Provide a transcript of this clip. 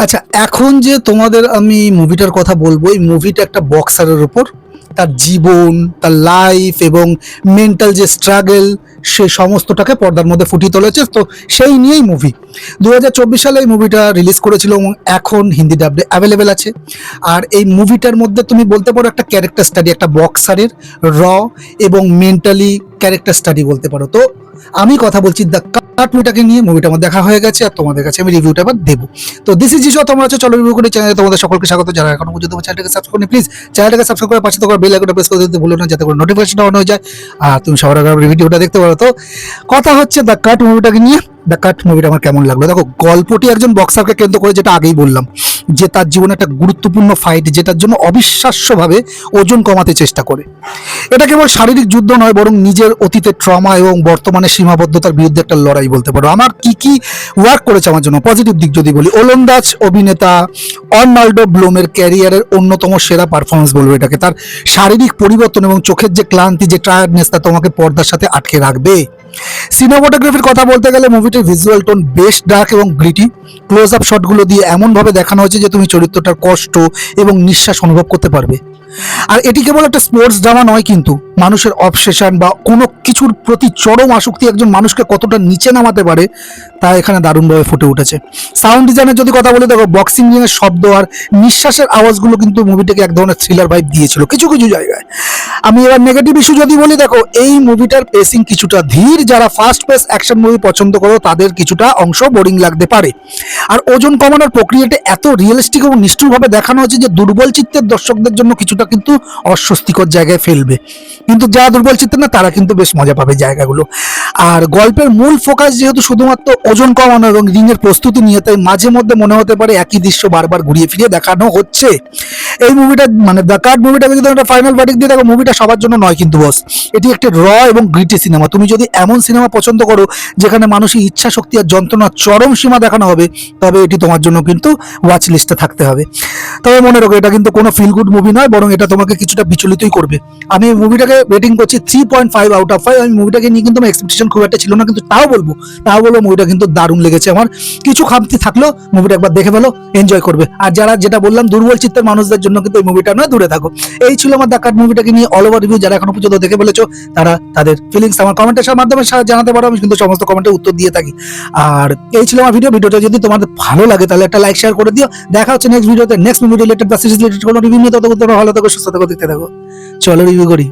আচ্ছা, এখন যে তোমাদের আমি মুভিটার কথা বলবো, এই মুভিটা একটা বক্সারের উপর তার জীবন, তার লাইফ এবং মেন্টাল যে স্ট্রাগল, সে সমস্তটাকে পর্দার মধ্যে ফুটিয়ে তুলেছে। তো সেই নিয়েই মুভি 2024 সালে এই মুভিটা রিলিজ করেছিল এবং এখন হিন্দি ডাবে অ্যাভেলেবেল আছে। আর এই মুভিটার মধ্যে তুমি বলতে পারো একটা ক্যারেক্টার স্টাডি, একটা বক্সারের র এবং মেন্টালি ক্যারেক্টার স্টাডি বলতে পারো। তো আমি কথা বলছি দ্য কাট মুভিটাকে নিয়ে। মুভিটা আমার দেখা হয়ে গেছে আর তোমাদের কাছে আমি রিভিউটা এবার দেবো। তো দিস ইজ জিশো, তোমরা হচ্ছে চলো রিভিউ করে চ্যানেলে তোমাদের সকলকে স্বাগত। যারা এখনো পর্যন্ত আমার চ্যানেলটাকে সাবস্ক্রাইব করেনি, প্লিজ চ্যানেলটাকে সাবস্ক্রাইব করে পাশে থাকা বেল আইকনটা প্রেস করে দিতে ভুলো না, যাতে করে নোটিফিকেশন অন হয়ে যায় আর তুমি সবার আগে ভিডিওটা দেখতে পারো। তো কথা হচ্ছে দ্য কাট মুভিটাকে নিয়ে। দ্য কাট মুভিটা আমার কেমন লাগলো দেখো। গল্পটি একজন বক্সারকে কেন্দ্র করে, যেটা আগেই বললাম যে তার জীবনে একটা গুরুত্বপূর্ণ ফাইট, যেটার জন্য অবিশ্বাস্যভাবে ওজন কমাতে চেষ্টা করে। এটা কেবল শারীরিক যুদ্ধ নয়, বরং নিজের অতীতের ট্রমা এবং বর্তমানে সীমাবদ্ধতার বিরুদ্ধে একটা লড়াই বলতে পারো। আমার কি কি ওয়ার্ক করেছে আমার জন্য, পজিটিভ দিক যদি বলি, ওলন্দাজ অভিনেতা অর্নাল্ডো ব্লুমের ক্যারিয়ারের অন্যতম সেরা পারফরমেন্স বলবো এটাকে। তার শারীরিক পরিবর্তন এবং চোখের যে ক্লান্তি, যে টায়ার্ডনেস, তা তোমাকে পর্দার সাথে আটকে রাখবে। সিনেমাটোগ্রাফির কথা বলতে গেলে মুভিটির ভিজুয়াল টোন বেশ ডার্ক এবং গ্রিটি। ক্লোজ আপ শটগুলো দিয়ে এমনভাবে দেখানো হয়েছে যে তুমি চরিত্রটার কষ্ট এবং নিঃশ্বাস অনুভব করতে পারবে। আর এটি কেবল একটা স্পোর্টস ড্রামা নয়, কিন্তু মানুষের অবসেশন বা কোনো কিছুর প্রতি চরম আসক্তি একজন মানুষকে কতটা নিচে নামাতে পারে তা এখানে দারুণভাবে ফুটে উঠেছে। সাউন্ড ডিজাইনের যদি কথা বলি, দেখো বক্সিং রিংয়ের শব্দ আর নিঃশ্বাসের আওয়াজগুলো কিন্তু মুভিটাকে এক ধরনের থ্রিলার ভাইব দিয়েছিল কিছু কিছু জায়গায়। আমি এবার নেগেটিভ ইস্যু যদি বলি, দেখো এই মুভিটার পেসিং কিছুটা ধীর। যারা ফাস্ট পেস অ্যাকশন মুভি পছন্দ করো তাদের কিছুটা অংশ বোরিং লাগতে পারে। আর ওজন কমানোর প্রক্রিয়াটা এত রিয়েলিস্টিক এবং নিষ্ঠুরভাবে দেখানো হচ্ছে যে দুর্বল চিত্তের দর্শকদের জন্য কিছুটা কিন্তু অস্বস্তিকর জায়গায় ফেলবে, কিন্তু যারা দুর্বল চিত্তের না তারা কিন্তু বেশ মজা পাবে জায়গাগুলো। আর গল্পের মূল ফোকাস যেহেতু শুধুমাত্র ওজন কমানো এবং রিংয়ের প্রস্তুতি নিয়ে, তাই মাঝে মধ্যে মনে হতে পারে একই দৃশ্য বারবার ঘুরিয়ে ফিরিয়ে দেখানো হচ্ছে। এই মুভিটা মানে দ্য কাট মুভিটাকে যদি একটা ফাইনাল ভার্ডিক্ট দিয়ে দেখো, মুভিটা সবার জন্য নয় কিন্তু বস। এটি একটি র এবং গ্রিটি সিনেমা। তুমি যদি এমন সিনেমা পছন্দ করো যেখানে মানুষের ইচ্ছা শক্তি আর যন্ত্রণার চরম সীমা দেখানো হবে, তবে এটি তোমার জন্য কিন্তু ওয়াচ লিস্টে থাকতে হবে। তবে মনে রাখো, এটা কিন্তু কোনো ফিল গুড মুভি নয়, বরং এটা তোমাকে কিছুটা বিচলিতই করবে। আমি এই মুভিটাকে রেটিং করছি 3.5 আউট অফ 5। আমি মুভিটাকে নিয়ে কিন্তু আমার এক্সপেকটেশন খুব একটা ছিল না, কিন্তু তাও বলবো মুভিটা কিন্তু দারুণ লেগেছে আমার। কিছু খামতি থাকলেও মুভিটা একবার দেখে ফেলো, এনজয় করবে। আর যারা যেটা বললাম দুর্বল চিত্তের মানুষদের জন্য কিন্তু এই মুভিটা নয়, দূরে থাকো। এই ছিল আমার দ্য কাট মুভিটাকে নিয়ে অল ওভার রিভিউ। যারা এখনো পর্যন্ত দেখে ফেলেছো তারা তাদের ফিলিংস আমার কমেন্টের মাধ্যমে জানাতে পারো, আমি কিন্তু সমস্ত কমেন্টের উত্তর দিয়ে থাকি। আর এই ছিল আমার ভিডিওটা যদি তোমাদের ভালো লাগে তাহলে একটা লাইক শেয়ার করে দিও। দেখা হচ্ছে নেক্সট ভিডিওতে, নেক্সট মুভি রিলেটেড বা সিরিজ রিলেটেড কোনো রিভিউ নিয়ে। ততক্ষণ তোমরা ভালো থাকো, সুস্থ থাকো, দেখতে থাকো। চলো রিভিউ করি।